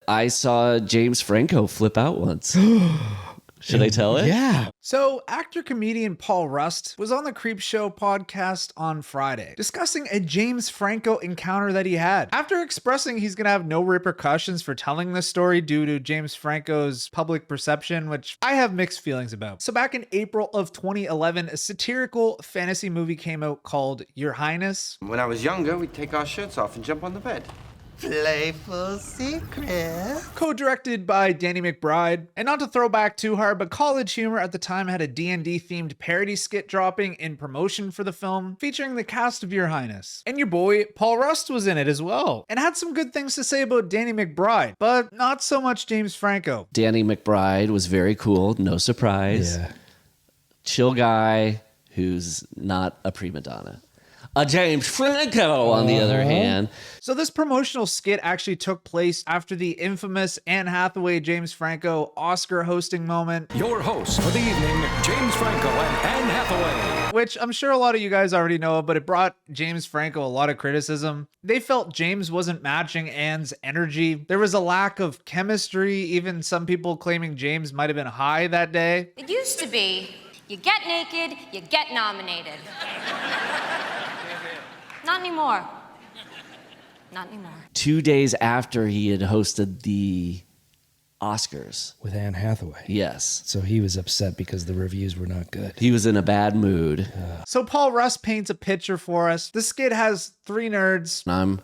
I saw James Franco flip out once. Should I tell it? Yeah. So, actor-comedian Paul Rust was on the Creep Show podcast on Friday, discussing a James Franco encounter that he had. After expressing he's gonna have no repercussions for telling this story due to James Franco's public perception, which I have mixed feelings about. So back in April of 2011, a satirical fantasy movie came out called Your Highness. When I was younger, we'd take our shirts off and jump on the bed. Playful secret. Co-directed by Danny McBride. And not to throw back too hard, but College Humor at the time had a D&D themed parody skit dropping in promotion for the film, featuring the cast of Your Highness. And your boy, Paul Rust, was in it as well, and had some good things to say about Danny McBride, but not so much James Franco. Danny McBride was very cool, no surprise. Yeah. Chill guy who's not a prima donna. A James Franco, on the other hand. So this promotional skit actually took place after the infamous Anne Hathaway James Franco Oscar hosting moment, Your hosts for the evening, James Franco and Anne Hathaway. which I'm sure a lot of you guys already know, but it brought James Franco a lot of criticism. They felt James wasn't matching Anne's energy. There was a lack of chemistry, even some people claiming James might have been high that day. It used to be, you get naked, you get nominated. Not anymore. Not anymore. 2 days after he had hosted the Oscars. With Anne Hathaway. Yes. So he was upset because the reviews were not good. He was in a bad mood. So Paul Rust paints a picture for us. The skit has 3 nerds. I'm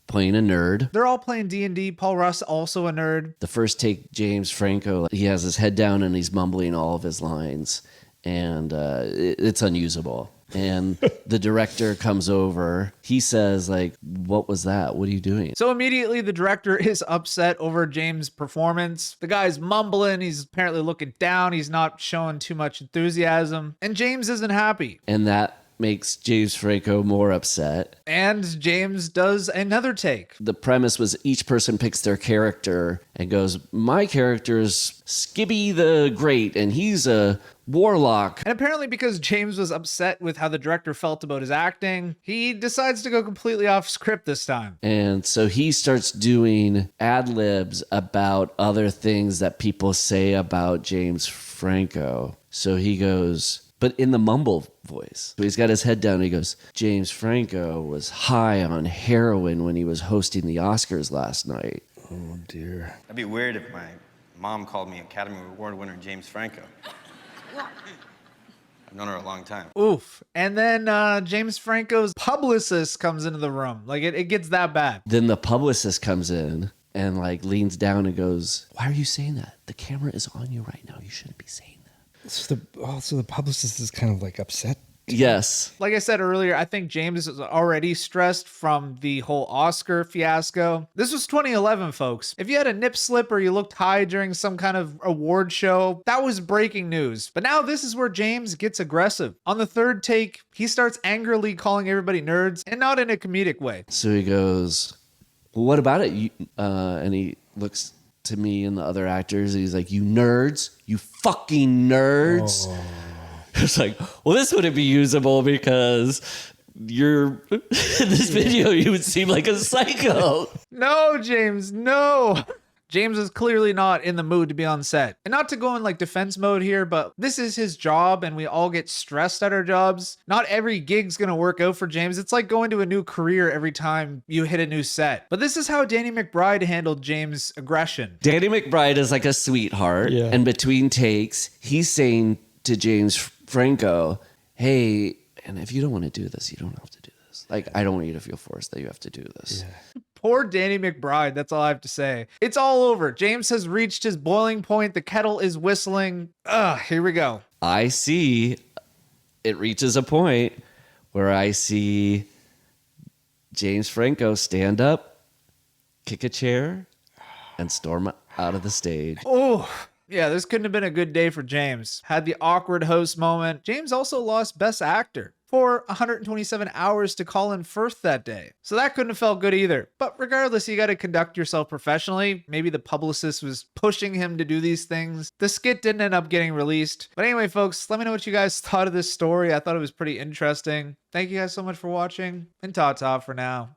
playing a nerd. They're all playing D&D. Paul Rust also a nerd. The first take, James Franco, he has his head down and he's mumbling all of his lines. And it's unusable. And the director comes over. He says, like, what was that? What are you doing? So immediately the director is upset over James' performance. The guy's mumbling. He's apparently looking down. He's not showing too much enthusiasm. And James isn't happy. And that makes James Franco more upset. And James does another take. The premise was each person picks their character and goes, my character's Skibby the Great, and he's a warlock. And apparently because James was upset with how the director felt about his acting, he decides to go completely off script this time. And so he starts doing ad-libs about other things that people say about James Franco. So he goes, but in the mumble voice. So he's got his head down and he goes, James Franco was high on heroin when he was hosting the Oscars last night. Oh, dear. That'd be weird if my mom called me Academy Award winner James Franco. I've known her a long time. Oof. And then James Franco's publicist comes into the room. Like it gets that bad. Then the publicist comes in and like leans down and goes, why are you saying that? The camera is on you right now. You shouldn't be saying that. So the publicist is kind of like upset. Yes. Like I said earlier, I think James is already stressed from the whole Oscar fiasco. This was 2011, folks. If you had a nip slip or you looked high during some kind of award show, that was breaking news. But now this is where James gets aggressive. On the third take, he starts angrily calling everybody nerds, and not in a comedic way. So he goes, well, what about it? And he looks to me and the other actors. And he's like, you nerds, you fucking nerds. Oh. It's like, well, this wouldn't be usable because you're in this video, you would seem like a psycho. No, James, no. James is clearly not in the mood to be on set. And not to go in like defense mode here, but this is his job and we all get stressed at our jobs. Not every gig's gonna work out for James. It's like going to a new career every time you hit a new set. But this is how Danny McBride handled James' aggression. Danny McBride is like a sweetheart. Yeah. And between takes, he's saying to James Franco, hey, and if you don't want to do this, you don't have to do this. Like, I don't want you to feel forced that you have to do this. Yeah. Poor Danny McBride, that's all I have to say. It's all over. James has reached his boiling point. The kettle is whistling. Here we go. I see it reaches a point where I see James Franco stand up, kick a chair, and storm out of the stage. Oh, yeah, this couldn't have been a good day for James. Had the awkward host moment. James also lost Best Actor for 127 hours to Colin Firth that day. So that couldn't have felt good either. But regardless, you got to conduct yourself professionally. Maybe the publicist was pushing him to do these things. The skit didn't end up getting released. But anyway, folks, let me know what you guys thought of this story. I thought it was pretty interesting. Thank you guys so much for watching, and ta-ta for now.